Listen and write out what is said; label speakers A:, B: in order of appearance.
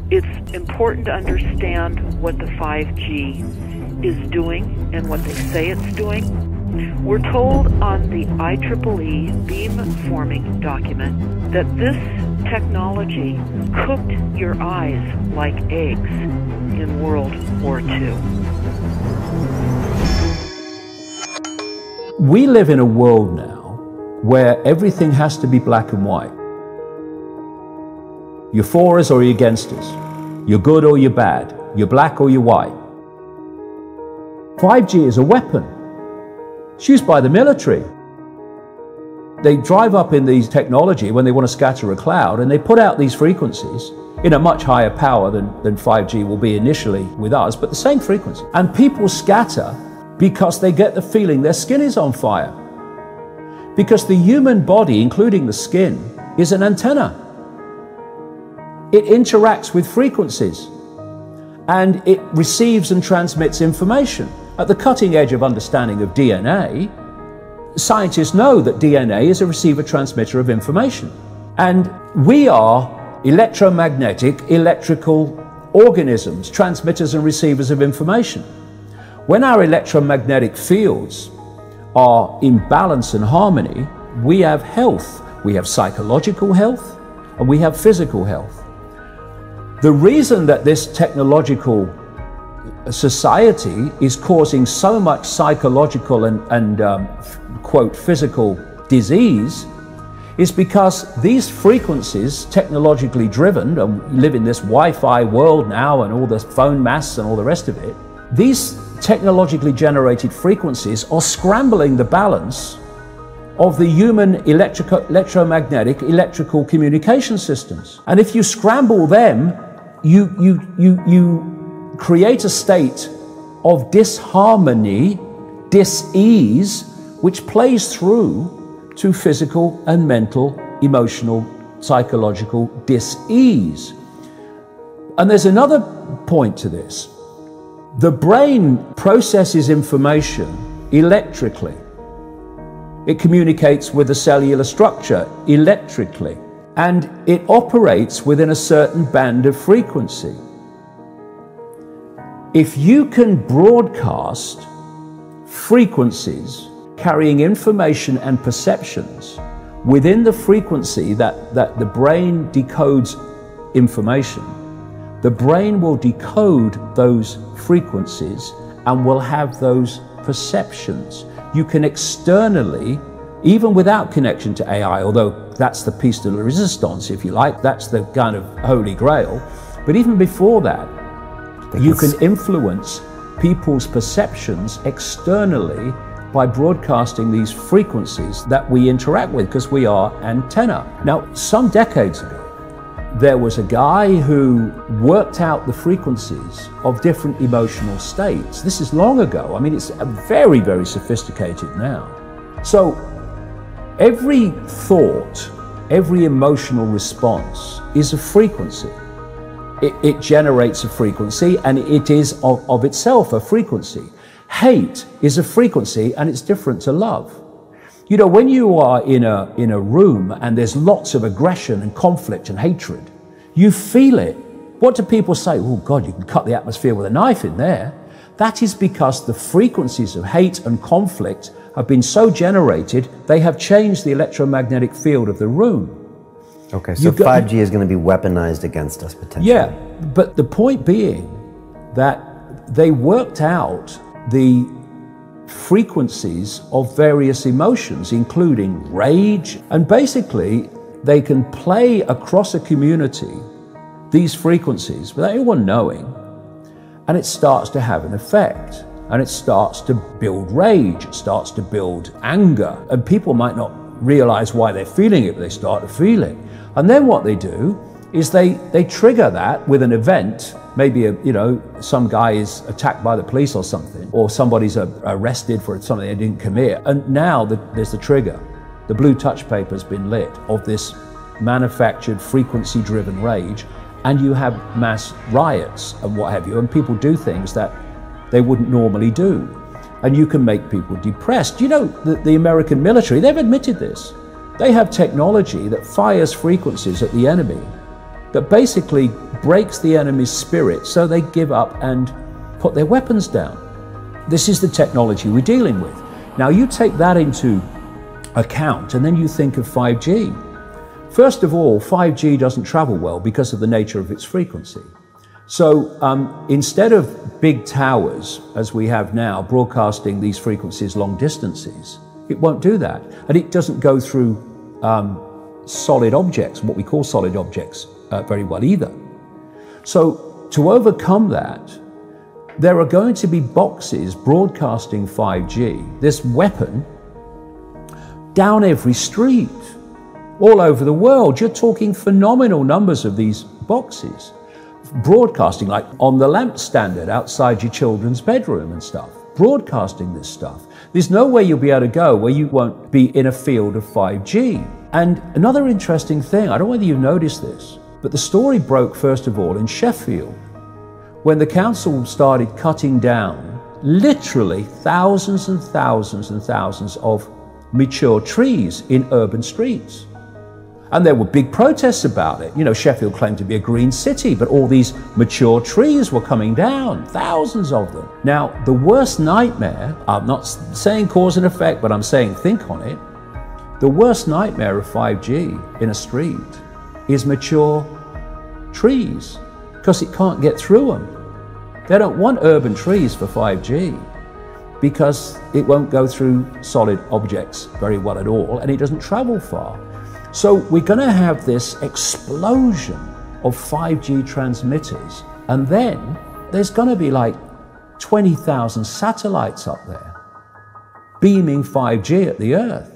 A: It's important to understand what the 5G is doing and what they say it's doing. We're told on the IEEE beamforming document that this technology cooked your eyes like eggs in World War II.
B: We live in a world now where everything has to be black and white. You're for us or you're against us. You're good or you're bad. You're black or you're white. 5G is a weapon. It's used by the military. They drive up in these technology when they want to scatter a cloud, and they put out these frequencies in a much higher power than 5G will be initially with us, but the same frequency. And people scatter because they get the feeling their skin is on fire. Because the human body, including the skin, is an antenna. It interacts with frequencies and it receives and transmits information. At the cutting edge of understanding of DNA, scientists know that DNA is a receiver-transmitter of information. And we are electromagnetic, electrical organisms, transmitters and receivers of information. When our electromagnetic fields are in balance and harmony, we have health. We have psychological health and we have physical health. The reason that this technological society is causing so much psychological and quote, physical disease is because these frequencies, technologically driven, and we live in this Wi-Fi world now and all the phone masts and all the rest of it, these technologically generated frequencies are scrambling the balance of the human electromagnetic electrical communication systems. And if you scramble them, you create a state of disharmony, dis-ease, which plays through to physical and mental, emotional, psychological dis-ease. And there's another point to this. The brain processes information electrically. It communicates with the cellular structure electrically, and it operates within a certain band of frequency. If you can broadcast frequencies carrying information and perceptions within the frequency that the brain decodes information, the brain will decode those frequencies and will have those perceptions. You can externally, even without connection to AI, although that's the piece de la resistance, if you like, that's the kind of holy grail, but even before that, you can influence people's perceptions externally by broadcasting these frequencies that we interact with because we are antenna. Now, some decades ago, there was a guy who worked out the frequencies of different emotional states. This is long ago. I mean, it's very, very sophisticated now. So every thought, every emotional response is a frequency. It generates a frequency, and it is of itself a frequency. Hate is a frequency, and it's different to love. You know, when you are in a room and there's lots of aggression and conflict and hatred, you feel it. What do people say? Oh God, you can cut the atmosphere with a knife in there. That is because the frequencies of hate and conflict have been so generated, they have changed the electromagnetic field of the room.
C: Okay, so 5G is going to be weaponized against us potentially.
B: Yeah, but the point being that they worked out the frequencies of various emotions, including rage, and basically they can play across a community these frequencies without anyone knowing, and it starts to have an effect, and it starts to build rage, it starts to build anger, and people might not realize why they're feeling it, but they start to feel it. And then what they do is they trigger that with an event. Maybe some guy is attacked by the police or something, or somebody's arrested for something they didn't commit, and now there's the trigger. The blue touch paper's been lit of this manufactured frequency-driven rage, and you have mass riots and what have you, and people do things that they wouldn't normally do, and you can make people depressed. You know, the American military, they've admitted this. They have technology that fires frequencies at the enemy that basically breaks the enemy's spirit so they give up and put their weapons down. This is the technology we're dealing with. Now you take that into account and then you think of 5G. First of all, 5G doesn't travel well because of the nature of its frequency. So instead of big towers, as we have now, broadcasting these frequencies long distances, it won't do that. And it doesn't go through solid objects, what we call solid objects, very well either. So to overcome that, there are going to be boxes broadcasting 5G, this weapon, down every street, all over the world. You're talking phenomenal numbers of these boxes, broadcasting like on the lamp standard outside your children's bedroom and stuff, broadcasting this stuff. There's nowhere you'll be able to go where you won't be in a field of 5G. And another interesting thing, I don't know whether you've noticed this, but the story broke first of all in Sheffield, when the council started cutting down literally thousands and thousands and thousands of mature trees in urban streets. And there were big protests about it. You know, Sheffield claimed to be a green city, but all these mature trees were coming down, thousands of them. Now, the worst nightmare, I'm not saying cause and effect, but I'm saying think on it. The worst nightmare of 5G in a street is mature trees, because it can't get through them. They don't want urban trees for 5G because it won't go through solid objects very well at all, and it doesn't travel far. So we're going to have this explosion of 5G transmitters, and then there's going to be like 20,000 satellites up there beaming 5G at the Earth.